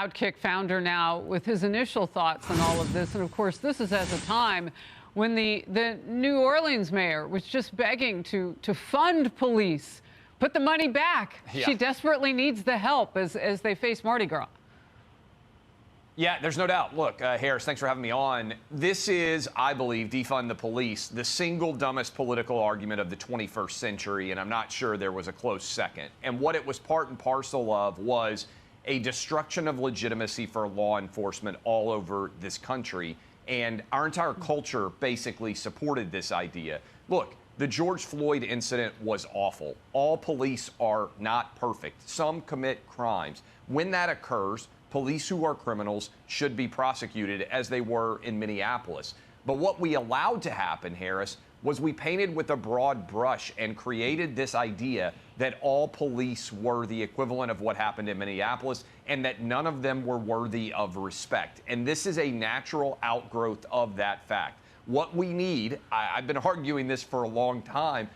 OutKick founder now with his initial thoughts on all of this. And of course, this is at a time when the New Orleans mayor was just begging to fund police, put the money back. Yeah. She desperately needs the help as they face Mardi Gras. Yeah, there's no doubt. Look, Harris, thanks for having me on. This is, I believe, defund the police, the single dumbest political argument of the 21st century, and I'm not sure there was a close second. And what it was part and parcel of was a destruction of legitimacy for law enforcement all over this country. And our entire culture basically supported this idea. Look, the George Floyd incident was awful. All police are not perfect. Some commit crimes. When that occurs, police who are criminals should be prosecuted, as they were in Minneapolis. But what we allowed to happen, Harris, was we painted with a broad brush and created this idea that all police were the equivalent of what happened in Minneapolis and that none of them were worthy of respect. And this is a natural outgrowth of that fact. What we need, I've been arguing this for a long time,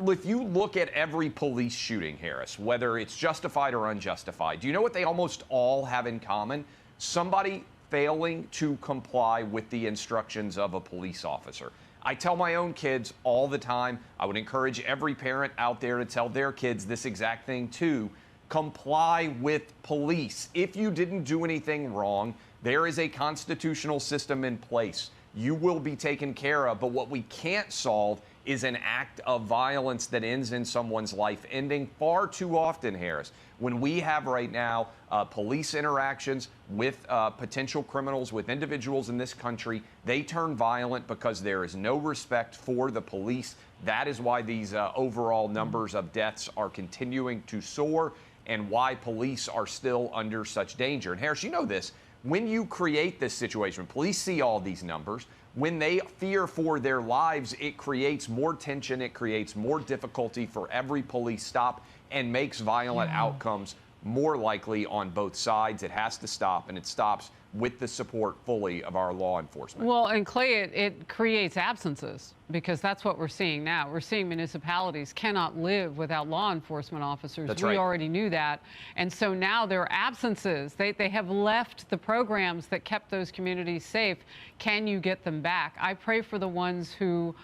if you look at every police shooting, Harris, whether it's justified or unjustified, do you know what they almost all have in common? Somebody failing to comply with the instructions of a police officer. I tell my own kids all the time, I would encourage every parent out there to tell their kids this exact thing too, comply with police. If you didn't do anything wrong, there is a constitutional system in place. You will be taken care of, but what we can't solve is an act of violence that ends in someone's life ending. Far too often, Harris, when we have right now police interactions with potential criminals, with individuals in this country, they turn violent because there is no respect for the police. That is why these overall numbers of deaths are continuing to soar and why police are still under such danger. And Harris, you know this. When you create this situation, when police see all these numbers, when they fear for their lives, it creates more tension, it creates more difficulty for every police stop and makes violent outcomes more likely on both sides. It has to stop, and it stops with the support fully of our law enforcement. Well, and Clay, it creates absences, because that's what we're seeing now. We're seeing municipalities cannot live without law enforcement officers. That's we right. already knew that. And so now there are absences. They have left the programs that kept those communities safe. Can you get them back? I pray for the ones who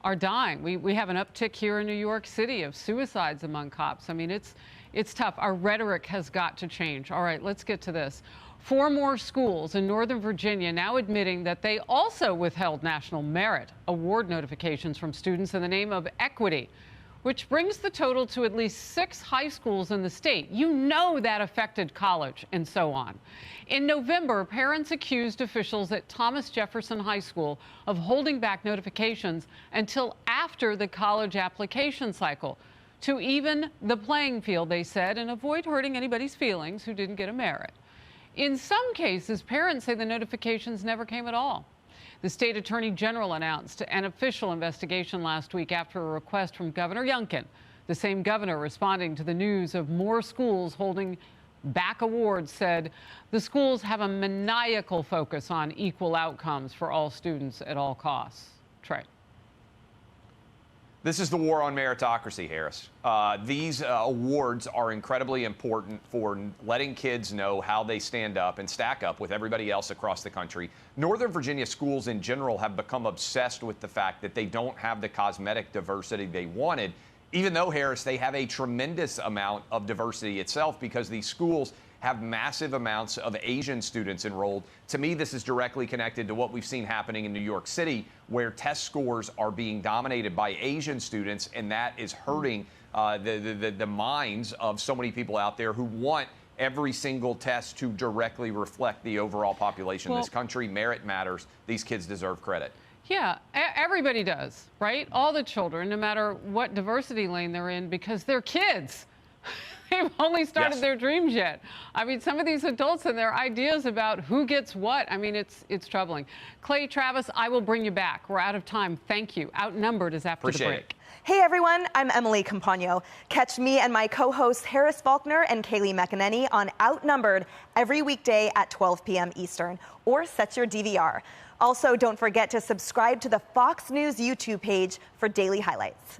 are dying. We have an uptick here in New York City of suicides among cops. I mean, it's tough. Our rhetoric has got to change. All right, let's get to this. 4 more schools in Northern Virginia now admitting that they also withheld National Merit Award notifications from students in the name of equity, which brings the total to at least 6 high schools in the state. You know that affected college and so on. In November, parents accused officials at Thomas Jefferson High School of holding back notifications until after the college application cycle to even the playing field, they said, and avoid hurting anybody's feelings who didn't get a merit. In some cases, parents say the notifications never came at all. The state attorney general announced an official investigation last week after a request from Governor Youngkin, the same governor responding to the news of more schools holding back awards, said the schools have a maniacal focus on equal outcomes for all students at all costs. Trey. This is the war on meritocracy, Harris. These awards are incredibly important for letting kids know how they stand up and stack up with everybody else across the country. Northern Virginia schools in general have become obsessed with the fact that they don't have the cosmetic diversity they wanted, even though, Harris, they have a tremendous amount of diversity itself because these schools have massive amounts of Asian students enrolled. To me, this is directly connected to what we've seen happening in New York City, where test scores are being dominated by Asian students, and that is hurting the minds of so many people out there who want every single test to directly reflect the overall population of this country. Merit matters. These kids deserve credit. Yeah, everybody does, right? All the children, no matter what diversity lane they're in, because they're kids. They've only started their dreams yet. I mean, some of these adults and their ideas about who gets what, I mean, it's troubling. Clay, Travis, I will bring you back. We're out of time. Thank you. Outnumbered is after the break. Hey, everyone. I'm Emily Campagno. Catch me and my co-hosts Harris Faulkner and Kaylee McEnany on Outnumbered every weekday at 12 p.m. Eastern, or set your DVR. Also, don't forget to subscribe to the Fox News YouTube page for daily highlights.